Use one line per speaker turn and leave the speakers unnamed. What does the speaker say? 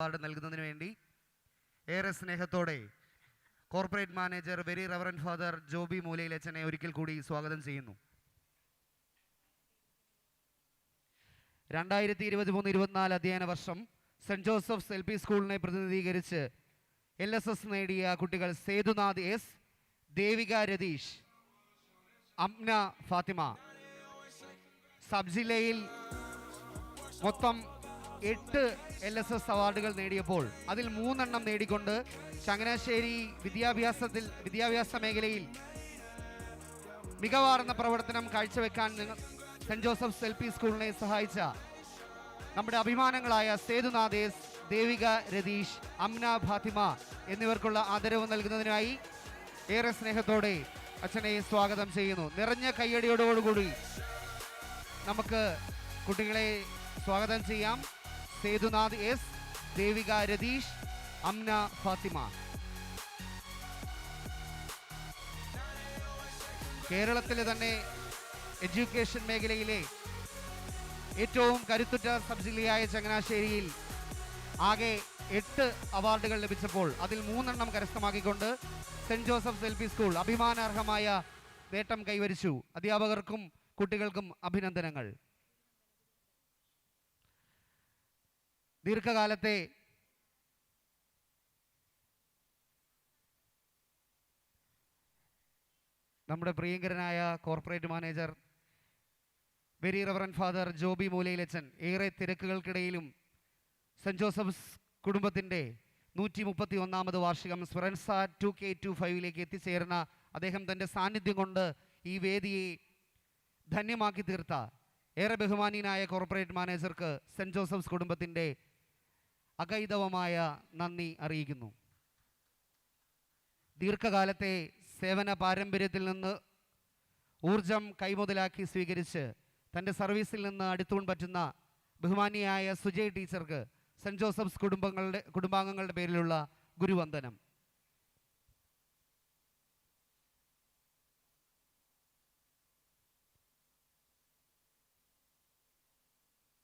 Award നൽകുന്നതിന് വേണ്ടി ഏറെ സ്നേഹത്തോടെ corporate manager very reverend father Joby മൂലയിലച്ചനെ ഒരിക്കൽ കൂടി സ്വാഗതം ചെയ്യുന്നു. 2023-24 അധ്യയന വർഷം സെന്റ് ജോസഫ്സ് LP സ്കൂളിനെ പ്രതിനിധീകരിച്ച് LSS നേടിയ കുട്ടികൾ സേതുനാഥ് എസ്, ദേവിക രതീഷ്, അംന ഫാത്തിമ. സബ് ജില്ലയിൽ മൊത്തം 8 LSS അവാർഡുകൾ നേടിയപ്പോൾ അതിൽ 3 എണ്ണം നേടിക്കൊണ്ട് ചങ്ങനാശ്ശേരി വിദ്യാഭ്യാസ മേഖലയിൽ മികവാർന്ന പ്രവർത്തനം കാഴ്ചവെക്കാൻ സെന്റ് ജോസഫ്സ് LP സ്കൂളിനെ സഹായിച്ച നമ്മുടെ അഭിമാനങ്ങളായ സേതുനാഥ് എസ്, ദേവിക രതീഷ്, അംന ഫാത്തിമ എന്നിവർക്കുള്ള ആദരവ് നൽകുന്നതിനായി ഏറെ സ്നേഹത്തോടെ അച്ഛനെ സ്വാഗതം ചെയ്യുന്നു. നിറഞ്ഞ കയ്യടിയോടുകൂടി നമുക്ക് കുട്ടികളെ സ്വാഗതം ചെയ്യാം. സേതുനാഥ് എസ്, ദേവിക രതീഷ്, അംന ഫാത്തിമ. കേരളത്തിലെ തന്നെ എഡ്യൂക്കേഷൻ മേഖലയിലെ ഏറ്റവും കരുത്തുറ്റ സബ് ജില്ലയായ ചങ്ങനാശ്ശേരിയിൽ ആകെ 8 അവാർഡുകൾ ലഭിച്ചപ്പോൾ അതിൽ 3 എണ്ണം കരസ്ഥമാക്കിക്കൊണ്ട് സെന്റ് ജോസഫ്സ് LP സ്കൂൾ അഭിമാനാർഹമായ നേട്ടം കൈവരിച്ചു. അധ്യാപകർക്കും കുട്ടികൾക്കും അഭിനന്ദനങ്ങൾ. ദീർഘകാലത്തെ നമ്മുടെ പ്രിയങ്കരനായ corporate manager very reverend father Joby മൂലയിലച്ചൻ ഏറെ തിരക്കുകൾക്കിടയിലും സെന്റ് ജോസഫ്സ് കുടുംബത്തിൻ്റെ 131ാമത് വാർഷികം സ്പെറൻസ 2K25 എത്തിച്ചേർന്ന അദ്ദേഹം തൻ്റെ സാന്നിധ്യം കൊണ്ട് ഈ വേദിയെ ധന്യമാക്കി തീർത്ത ഏറെ ബഹുമാനീയനായ കോർപ്പറേറ്റ് മാനേജർക്ക് സെന്റ് ജോസഫ്സ് കുടുംബത്തിൻ്റെ അകൈതവമായ നന്ദി അറിയിക്കുന്നു. ദീർഘകാലത്തെ സേവന പാരമ്പര്യത്തിൽ നിന്ന് ഊർജം കൈമുതലാക്കി സ്വീകരിച്ച് തൻ്റെ സർവീസിൽ നിന്ന് അടുത്തൂൺ പറ്റുന്ന ബഹുമാനിയായ സുജയ് ടീച്ചർക്ക് സെന്റ് ജോസഫ്സ് കുടുംബാംഗങ്ങളുടെ പേരിലുള്ള ഗുരുവന്ദനം.